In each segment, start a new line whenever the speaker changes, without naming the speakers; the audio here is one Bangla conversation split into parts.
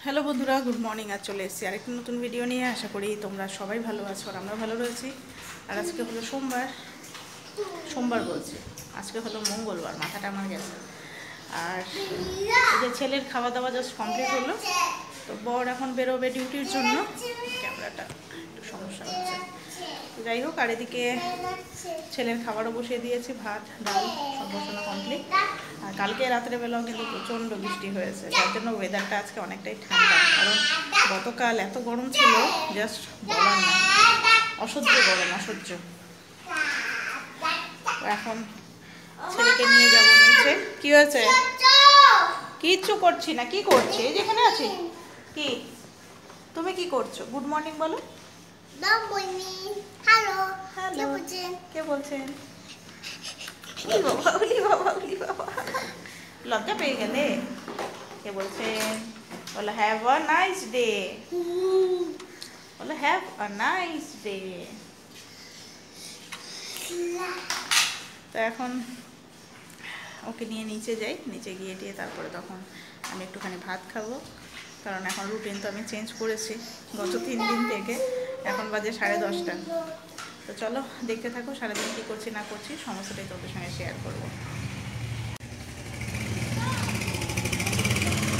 হ্যালো বন্ধুরা, গুড মর্নিং। আর চলে এসেছি আরেকটি নতুন ভিডিও নিয়ে। আশা করি তোমরা সবাই ভালো আছো আর আমরা ভালো রয়েছি। আর আজকে হলো সোমবার বলছি, আজকে হলো মঙ্গলবার, মাথাটা আমার গেছে। আর এই যে ছেলের খাওয়া দাওয়া জাস্ট কমপ্লিট হলো, তো বর এখন বেরোবে ডিউটির জন্য। ক্যামেরাটা একটু সমস্যা হচ্ছে, যাই হোক। আর এদিকে ছেলের খাবারও বসিয়ে দিয়েছি, ভাত ডাল সব বসানো কমপ্লিট। আর কালকে রাত্রেবেলাও কিন্তু প্রচণ্ড বৃষ্টি হয়েছে, যার জন্য ওয়েদারটা আজকে অনেকটাই ঠান্ডা। কারণ গতকাল এত গরম ছিল, জাস্ট বলার না, অসহ্য গরম, অসহ্য। এখন ছেলেকে নিয়ে যাবো নিচে। কি হয়েছে? কিচ্ছু করছি না। কি করছি? এই যেখানে আছি। কি তুমি কি করছো? গুড মর্নিং বলো।
হ্যালো,
হ্যালো, কে বলছেন? উলি বাবা, উলি বাবা, উলি বাবা, লজ্জা পেয়ে গেলে? কে বলছেন? বলো হ্যাভ আ নাইস ডে। বলো হ্যাভ আ নাইস ডে। তো এখন ওকে নিয়ে নিচে যাই, নিচে গিয়ে তারপরে তখন আমি একটুখানি ভাত খাবো। কারণ এখন রুটিন তো আমি চেঞ্জ করেছি গত 3 দিন থেকে। এখন বাজে 10:30। তো চলো দেখতে থাকো সারাদিন কী করছি না করছি, সমস্তটাই তোদের সঙ্গে শেয়ার করবো।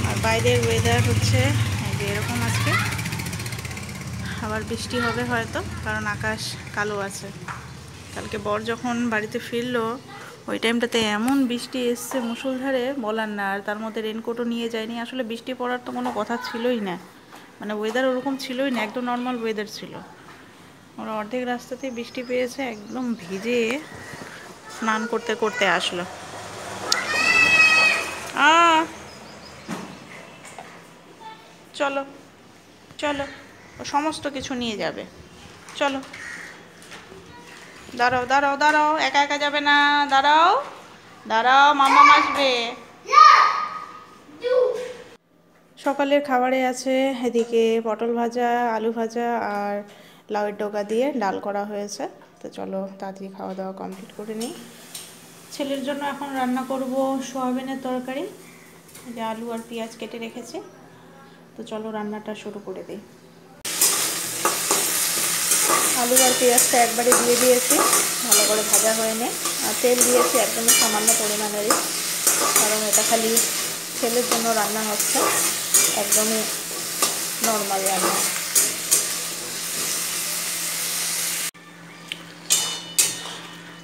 আর বাইরের ওয়েদার হচ্ছে এই যে এরকম, আজকে আবার বৃষ্টি হবে হয়তো, কারণ আকাশ কালো আছে। কালকে বর যখন বাড়িতে ফিরলো ওই টাইমটাতে এমন বৃষ্টি এসছে মুষলধারে, বলার না। আর তার মধ্যে রেনকোটও নিয়ে যায়নি। আসলে বৃষ্টি পড়ার তো কোনো কথা ছিলই না, মানে ওয়েদার ওরকম ছিলই না, একদম নর্মাল ওয়েদার ছিল। ওরা অর্ধেক রাস্তাতেই বৃষ্টি পেয়েছে, একদম ভিজে স্নান করতে করতে আসলো। চলো চলো, ও সমস্ত কিছু নিয়ে যাবে। চলো, দাঁড়াও দাঁড়াও দাঁড়াও, একা একা যাবে না, দাঁড়াও দাঁড়াও, মামা আসবে। সকালের খাবারে আছে এদিকে পটল ভাজা, আলু ভাজা আর লাউয়ের ডগা দিয়ে ডাল করা হয়েছে। তো চলো তাড়াতাড়ি খাওয়া দাওয়া কমপ্লিট করে নিই। ছেলের জন্য এখন রান্না করব সোয়াবিনের তরকারি, যে আলু আর পেঁয়াজ কেটে রেখেছি। তো চলো রান্নাটা শুরু করে দিই। আলু আর পেঁয়াজটা একবারে দিয়ে দিয়েছি, ভালো করে ভাজা হয়ে নে। আর তেল দিয়েছি একদমই সামান্য পরিমাণেরই, কারণ এটা খালি ছেলের জন্য রান্না হচ্ছে, একদমই নর্মাল রান্না।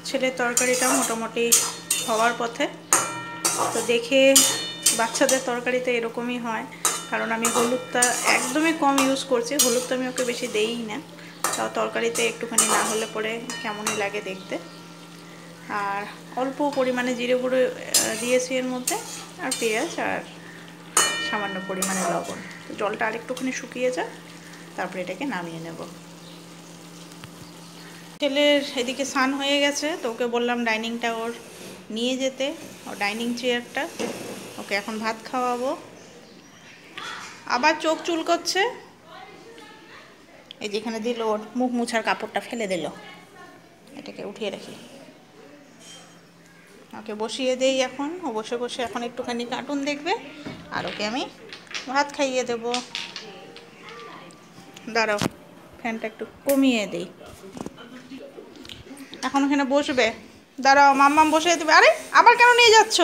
ছেলের তরকারিটা মোটামুটি হওয়ার পথে। তো দেখে বাচ্চাদের তরকারিতে এরকমই হয়, কারণ আমি হলুদটা একদমই কম ইউজ করছি। হলুদটা আমি ওকে বেশি দেই না, তাও তরকারিতে একটুখানি না হলে পরে কেমনই লাগে দেখতে। আর অল্প পরিমাণে জিরে গুঁড়ো দিয়েছি এর মধ্যে, আর পেঁয়াজ, আর সামান্য পরিমাণে লবণ। তো জলটা আরেকটুখানি শুকিয়ে যায়, তারপরে এটাকে নামিয়ে নেব। ছেলের এদিকে স্নান হয়ে গেছে, তো ওকে বললাম ডাইনিংটা ওর নিয়ে যেতে, ও ডাইনিং চেয়ারটা। ওকে এখন ভাত খাওয়াবো। আবার চোখ চুলকোচ্ছে, এই যেখানে দিল ওর মুখ মুছার কাপড়টা ফেলে দিল, এটাকে উঠিয়ে রাখি। ওকে বসিয়ে দেই এখন, ও বসে বসে এখন একটুখানি কার্টুন দেখবে, আর ওকে আমি ভাত খাইয়ে দেব। দাঁড়াও, ফ্যানটা একটু কমিয়ে দিই। এখন ওখানে বসবে, দাঁড়াও, মাম্মাম বসে দেবে। আরে আবার কেন নিয়ে যাচ্ছ?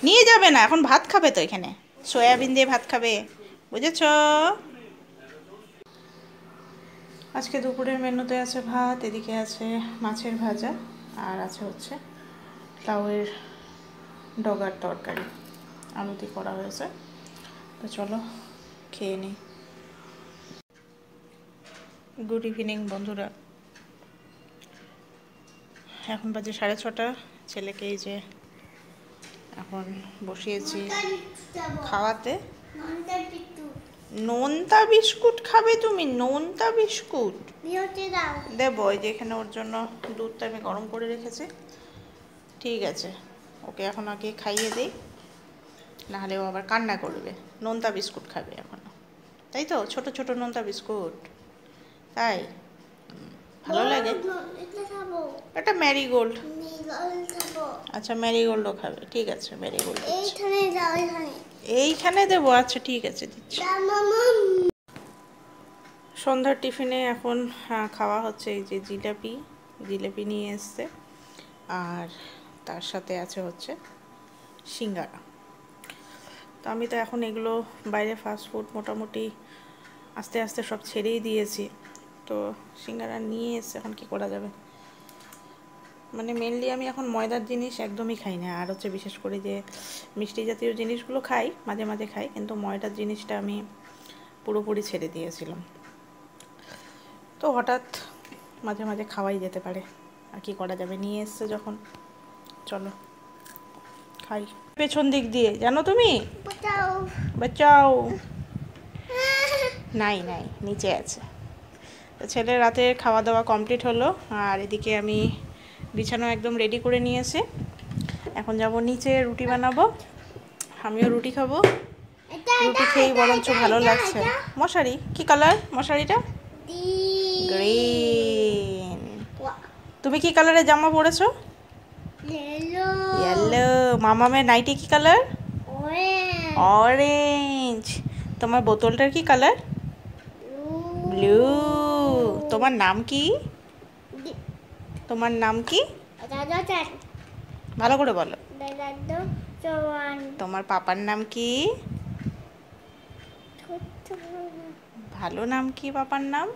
নিয়ে যাবে না, এখন ভাত খাবে তো, এখানে সয়াবিন দিয়ে ভাত খাবে, বুঝেছ? আজকে দুপুরের মেনুতে আছে ভাত, এদিকে আছে মাছের ভাজা, আর আছে হচ্ছে লাউয়ের ডগার তরকারি, আলু দিয়ে করা হয়েছে। তো চলো খেয়ে নিই। গুড ইভিনিং বন্ধুরা, এখন বাজে 6:30। ছেলেকে এই যে এখন বসিয়েছি খাওয়াতে। নোনতা বিস্কুট খাবে তুমি? নোনতা বিস্কুট দেবো, ওই যে এখানে ওর জন্য দুধটা আমি গরম করে রেখেছি। ঠিক আছে, ওকে এখন আগে খাইয়ে দিই, নাহলে ও আবার কান্না করবে। নোনতা বিস্কুট খাবে এখনো, তাই তো? ছোট ছোট নোনতা বিস্কুট, তাই ভালো লাগে। এটা ম্যারিগোল্ড। আচ্ছা ম্যারিগোল্ডও খাবে, ঠিক আছে ম্যারিগোল্ড। এইখানে দেবো, আচ্ছা ঠিক আছে দিচ্ছি। সন্ধ্যার টিফিনে এখন খাওয়া হচ্ছে এই যে জিলাপি, জিলাপি নিয়ে এসছে, আর তার সাথে আছে হচ্ছে সিঙ্গারা। তো আমি তো এখন এগুলো বাইরে ফাস্টফুড মোটামুটি আস্তে আস্তে সব ছেড়েই দিয়েছি। তো সিঙ্গারা নিয়ে এসছে, এখন কি করা যাবে। মানে মেনলি আমি এখন ময়দার জিনিস একদমই খাই না, আর হচ্ছে বিশেষ করে যে মিষ্টি জাতীয় জিনিসগুলো খাই, মাঝে মাঝে খাই, কিন্তু ময়দার জিনিসটা আমি পুরোপুরি ছেড়ে দিয়েছিলাম। তো হঠাৎ মাঝে মাঝে খাওয়াই যেতে পারে, আর কি করা যাবে, নিয়ে এসছে যখন চলো খাই। পেছন দিক দিয়ে জানো তুমি, বাঁচাও। নাই নাই, নিচে আছে। তো ছেলের রাতের খাওয়া দাওয়া কমপ্লিট হলো, আর এদিকে আমি বিছানা একদম রেডি করে নিয়েছি। এখন যাব নিচে, রুটি বানাবো, আমিও রুটি খাবো। রুটি খেয়েই বরঞ্চ ভালো লাগছে। মশারি কি কালার? মশারিটা গ্রিন। তুমি কি কালারের জামা পরেছো? ইয়েলো। মামামের নাইটি কি কালার? অরেঞ্জ। তোমার বোতলটার কি কালার? ব্লু। তোমার নাম কি? তোমার নাম কি? ভালো করে বলো। তোমার পাপার নাম কি? ভালো নাম কি পাপার নাম?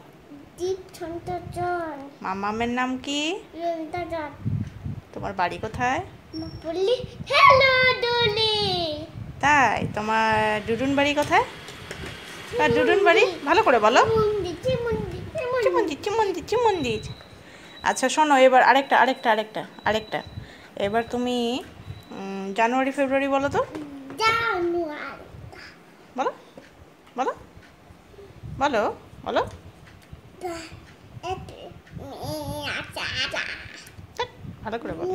মামামের নাম কি? তোমার বাড়ি কোথায়? তাই? তোমার ডুডুন বাড়ি কোথায়? তার ডুডুন বাড়ি ভালো করে বলো। মন্দির মন্দির। আচ্ছা শোনো, এবার আরেকটা আরেকটা আরেকটা আরেকটা এবার তুমি জানুয়ারি ফেব্রুয়ারি বলো তো। বলো বলো বলো বলো। ভালো করে বলো।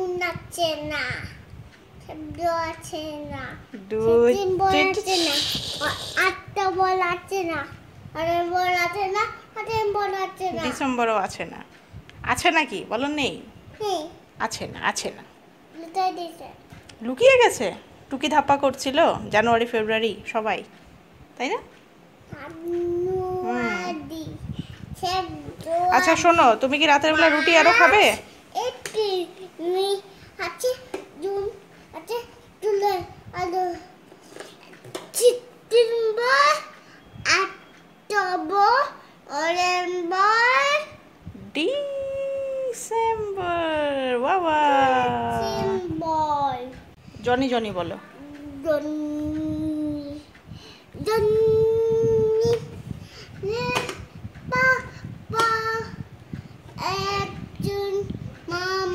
ডিসেম্বরও আছে না। আছে নাকি বলো? নেই, আছে না, আছে না, লুকিয়ে গেছে। টুকি ধাপ্পা করছিল জানুয়ারি ফেব্রুয়ারি সবাই, তাই না? আচ্ছা শোনো, তুমি কি রাতের বেলা রুটি আরো খাবে? ডিসেম্বর বাবা। জনি জনি বলো।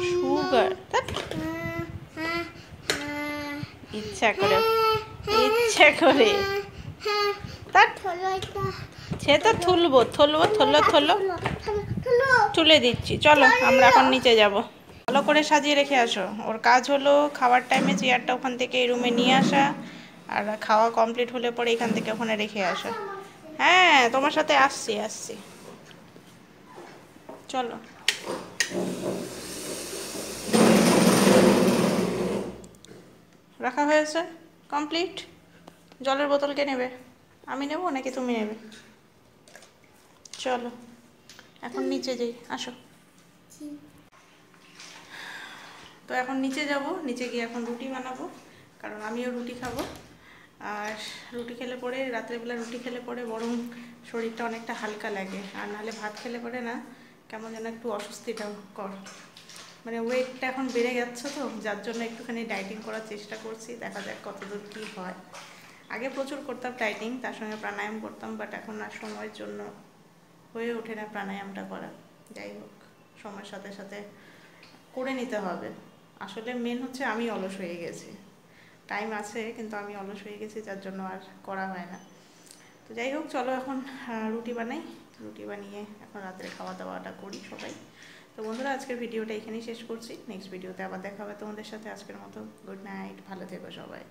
সুগার ইচ্ছা করে, ইচ্ছা করে। সে তো থুলবো থলবো থলো থলো তুলে দিচ্ছি। চলো আমরা এখন নিচে যাব। ভালো করে সাজিয়ে রেখে আসো। ওর কাজ হলো খাওয়ার টাইমে চেয়ারটা ওখান থেকে এই রুমে নিয়ে আসা, আর খাওয়া কমপ্লিট হলে পরে এখান থেকে ওখানে রেখে আসা। হ্যাঁ তোমার সাথে আসছি আসছি, চলো। রাখা হয়েছে কমপ্লিট। জলের বোতল কে নেবে? আমি নেব নাকি তুমি নেবে? চলো এখন নিচে যাই, আসো। তো এখন নিচে যাব, নিচে গিয়ে এখন রুটি বানাবো, কারণ আমিও রুটি খাবো। আর রুটি খেলে পরে, রাত্রেবেলা রুটি খেলে পরে বরং শরীরটা অনেকটা হালকা লাগে, আর নাহলে ভাত খেলে পরে না কেমন যেন একটু অস্বস্তিটাও কর। মানে ওয়েটটা এখন বেড়ে যাচ্ছে, তো যার জন্য একটুখানি ডায়েটিং করার চেষ্টা করছি, দেখা যাক কতদূর কী হয়। আগে প্রচুর করতাম ডায়েটিং, তার সঙ্গে প্রাণায়াম করতাম, বাট এখন আর সময়ের জন্য হয়ে ওঠে না প্রাণায়ামটা করা। যাই হোক, সময়ের সাথে সাথে করে নিতে হবে। আসলে মেন হচ্ছে আমি অলস হয়ে গেছি, টাইম আছে কিন্তু আমি অলস হয়ে গেছি, যার জন্য আর করা হয় না। তো যাই হোক, চলো এখন রুটি বানাই, রুটি বানিয়ে এখন রাত্রে খাওয়া দাওয়াটা করি সবাই। তো বন্ধুরা, আজকের ভিডিওটা এখানেই শেষ করছি। নেক্সট ভিডিওতে আবার দেখা হবে তোমাদের সাথে। আজকের মতো গুড নাইট, ভালো থেকো সবাই।